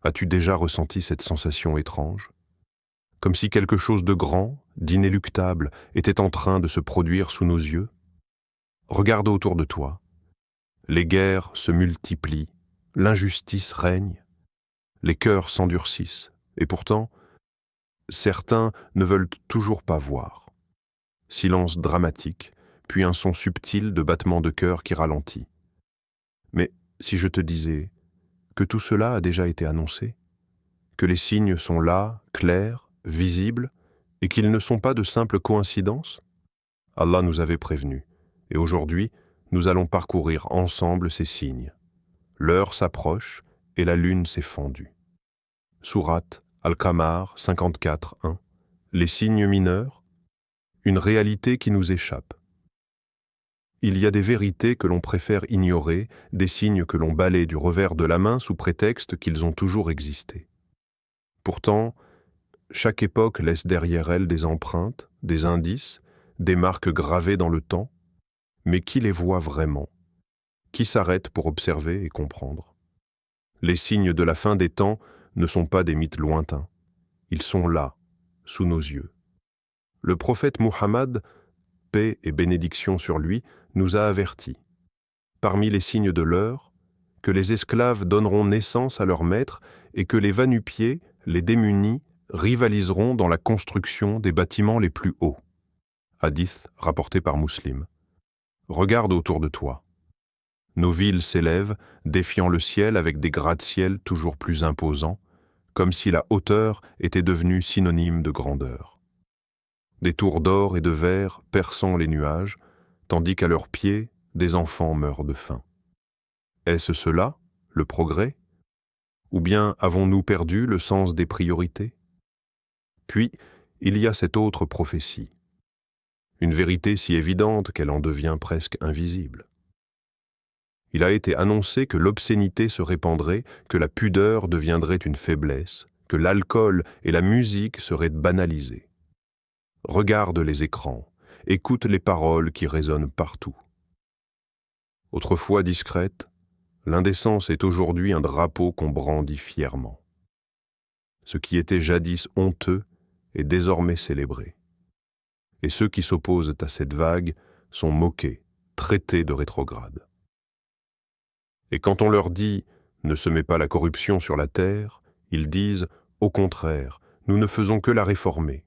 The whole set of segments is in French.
As-tu déjà ressenti cette sensation étrange? Comme si quelque chose de grand, d'inéluctable, était en train de se produire sous nos yeux? Regarde autour de toi. Les guerres se multiplient, l'injustice règne, les cœurs s'endurcissent, et pourtant, certains ne veulent toujours pas voir. Silence dramatique, puis un son subtil de battement de cœur qui ralentit. Mais si je te disais que tout cela a déjà été annoncé, que les signes sont là, clairs, visibles, et qu'ils ne sont pas de simples coïncidences? Allah nous avait prévenus, et aujourd'hui, nous allons parcourir ensemble ces signes. L'heure s'approche et la lune s'est fendue. Sourate Al-Qamar 54:1. Les signes mineurs, une réalité qui nous échappe. Il y a des vérités que l'on préfère ignorer, des signes que l'on balaie du revers de la main sous prétexte qu'ils ont toujours existé. Pourtant, chaque époque laisse derrière elle des empreintes, des indices, des marques gravées dans le temps, mais qui les voit vraiment? Qui s'arrête pour observer et comprendre? Les signes de la fin des temps ne sont pas des mythes lointains. Ils sont là, sous nos yeux. Le prophète Muhammad, paix et bénédiction sur lui, nous a avertis. Parmi les signes de l'heure, que les esclaves donneront naissance à leurs maîtres et que les va-nu-pieds, les démunis, rivaliseront dans la construction des bâtiments les plus hauts. Hadith rapporté par Muslim. Regarde autour de toi. Nos villes s'élèvent, défiant le ciel avec des gratte-ciel toujours plus imposants, comme si la hauteur était devenue synonyme de grandeur. Des tours d'or et de verre perçant les nuages, tandis qu'à leurs pieds, des enfants meurent de faim. Est-ce cela, le progrès? Ou bien avons-nous perdu le sens des priorités? Puis, il y a cette autre prophétie. Une vérité si évidente qu'elle en devient presque invisible. Il a été annoncé que l'obscénité se répandrait, que la pudeur deviendrait une faiblesse, que l'alcool et la musique seraient banalisés. Regarde les écrans, écoute les paroles qui résonnent partout. Autrefois discrète, l'indécence est aujourd'hui un drapeau qu'on brandit fièrement. Ce qui était jadis honteux est désormais célébré. Et ceux qui s'opposent à cette vague sont moqués, traités de rétrogrades. Et quand on leur dit « ne semez pas la corruption sur la terre », ils disent « au contraire, nous ne faisons que la réformer ».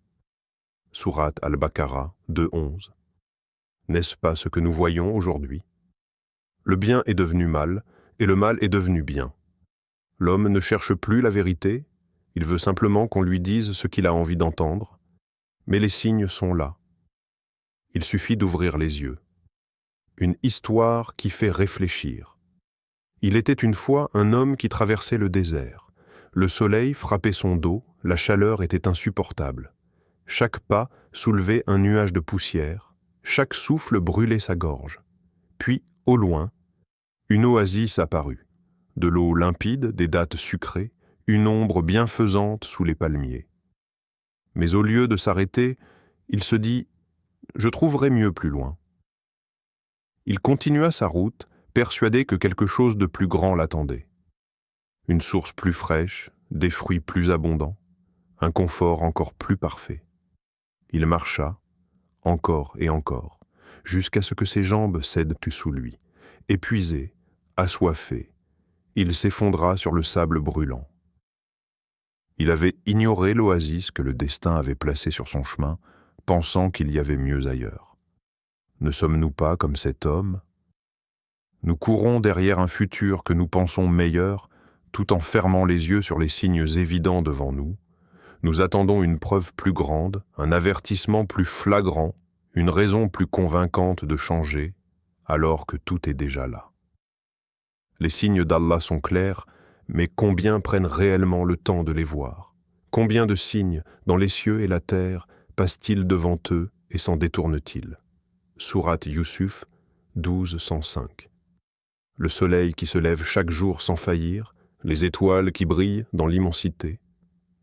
Sourate Al-Baqarah 2:11. N'est-ce pas ce que nous voyons aujourd'hui? Le bien est devenu mal, et le mal est devenu bien. L'homme ne cherche plus la vérité, il veut simplement qu'on lui dise ce qu'il a envie d'entendre, mais les signes sont là. Il suffit d'ouvrir les yeux. Une histoire qui fait réfléchir. Il était une fois un homme qui traversait le désert. Le soleil frappait son dos, la chaleur était insupportable. Chaque pas soulevait un nuage de poussière, chaque souffle brûlait sa gorge. Puis, au loin, une oasis apparut. De l'eau limpide, des dattes sucrées, une ombre bienfaisante sous les palmiers. Mais au lieu de s'arrêter, il se dit « Je trouverai mieux plus loin ». Il continua sa route, persuadé que quelque chose de plus grand l'attendait. Une source plus fraîche, des fruits plus abondants, un confort encore plus parfait. Il marcha, encore et encore, jusqu'à ce que ses jambes cèdent plus sous lui. Épuisé, assoiffé, il s'effondra sur le sable brûlant. Il avait ignoré l'oasis que le destin avait placée sur son chemin, pensant qu'il y avait mieux ailleurs. Ne sommes-nous pas comme cet homme? Nous courons derrière un futur que nous pensons meilleur, tout en fermant les yeux sur les signes évidents devant nous. Nous attendons une preuve plus grande, un avertissement plus flagrant, une raison plus convaincante de changer, alors que tout est déjà là. Les signes d'Allah sont clairs, mais combien prennent réellement le temps de les voir? Combien de signes, dans les cieux et la terre, passent-ils devant eux et s'en détournent-ils? Sourate Yusuf 12:105. Le soleil qui se lève chaque jour sans faillir, les étoiles qui brillent dans l'immensité,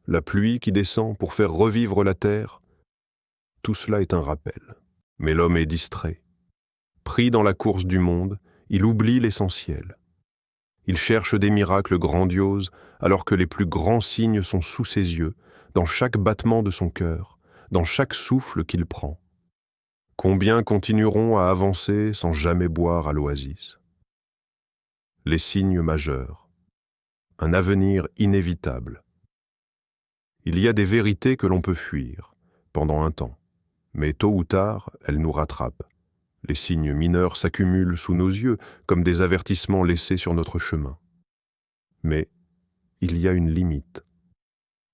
la pluie qui descend pour faire revivre la terre, tout cela est un rappel. Mais l'homme est distrait. Pris dans la course du monde, il oublie l'essentiel. Il cherche des miracles grandioses alors que les plus grands signes sont sous ses yeux, dans chaque battement de son cœur, dans chaque souffle qu'il prend. Combien continueront à avancer sans jamais boire à l'oasis? Les signes majeurs. Un avenir inévitable. Il y a des vérités que l'on peut fuir, pendant un temps, mais tôt ou tard, elles nous rattrapent. Les signes mineurs s'accumulent sous nos yeux comme des avertissements laissés sur notre chemin. Mais il y a une limite.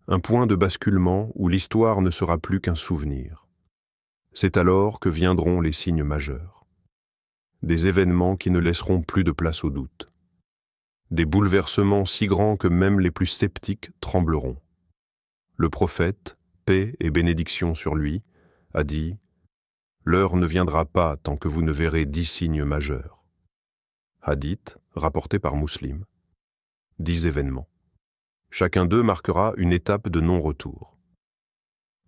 Un point de basculement où l'histoire ne sera plus qu'un souvenir. C'est alors que viendront les signes majeurs. Des événements qui ne laisseront plus de place au doute. Des bouleversements si grands que même les plus sceptiques trembleront. Le prophète, paix et bénédiction sur lui, a dit « L'heure ne viendra pas tant que vous ne verrez 10 signes majeurs. » Hadith, rapporté par Muslim. 10 événements. Chacun d'eux marquera une étape de non-retour.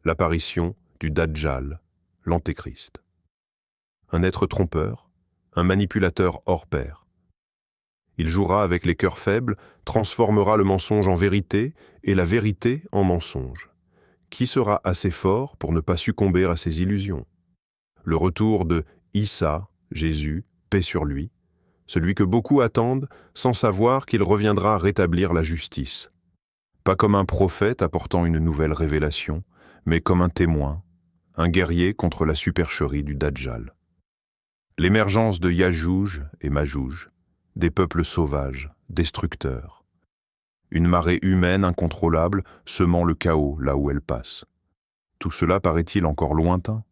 L'apparition du Dajjal, l'Antéchrist. Un être trompeur, un manipulateur hors pair. Il jouera avec les cœurs faibles, transformera le mensonge en vérité et la vérité en mensonge. Qui sera assez fort pour ne pas succomber à ses illusions? Le retour de Issa, Jésus, paix sur lui, celui que beaucoup attendent sans savoir qu'il reviendra rétablir la justice. Pas comme un prophète apportant une nouvelle révélation, mais comme un témoin, un guerrier contre la supercherie du Dajjal. L'émergence de Yajouj et Majouj, des peuples sauvages, destructeurs. Une marée humaine incontrôlable semant le chaos là où elle passe. Tout cela paraît-il encore lointain?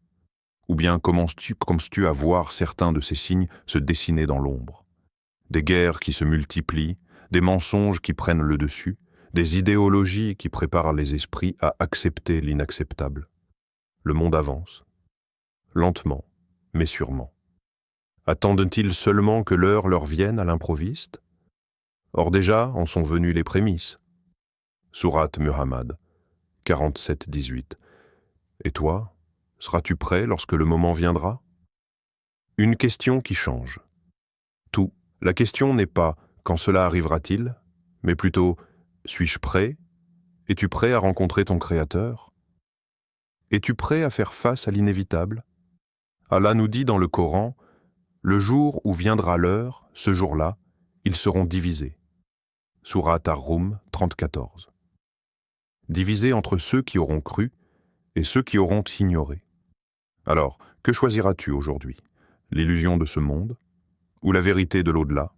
Ou bien commences-tu à voir certains de ces signes se dessiner dans l'ombre? Des guerres qui se multiplient, des mensonges qui prennent le dessus, des idéologies qui préparent les esprits à accepter l'inacceptable. Le monde avance, lentement, mais sûrement. Attendent-ils seulement que l'heure leur vienne à l'improviste? Or déjà en sont venues les prémices. Sourate Muhammad, 47-18. Et toi, seras-tu prêt lorsque le moment viendra? Une question qui change. Tout. La question n'est pas « quand cela arrivera-t-il ?», mais plutôt « suis-je prêt ? Es-tu prêt à rencontrer ton Créateur ? Es-tu prêt à faire face à l'inévitable ? Allah nous dit dans le Coran « Le jour où viendra l'heure, ce jour-là, ils seront divisés. » Sourate Ar-Rum 30-14. Divisés entre ceux qui auront cru et ceux qui auront ignoré. Alors, que choisiras-tu aujourd'hui? L'illusion de ce monde ou la vérité de l'au-delà?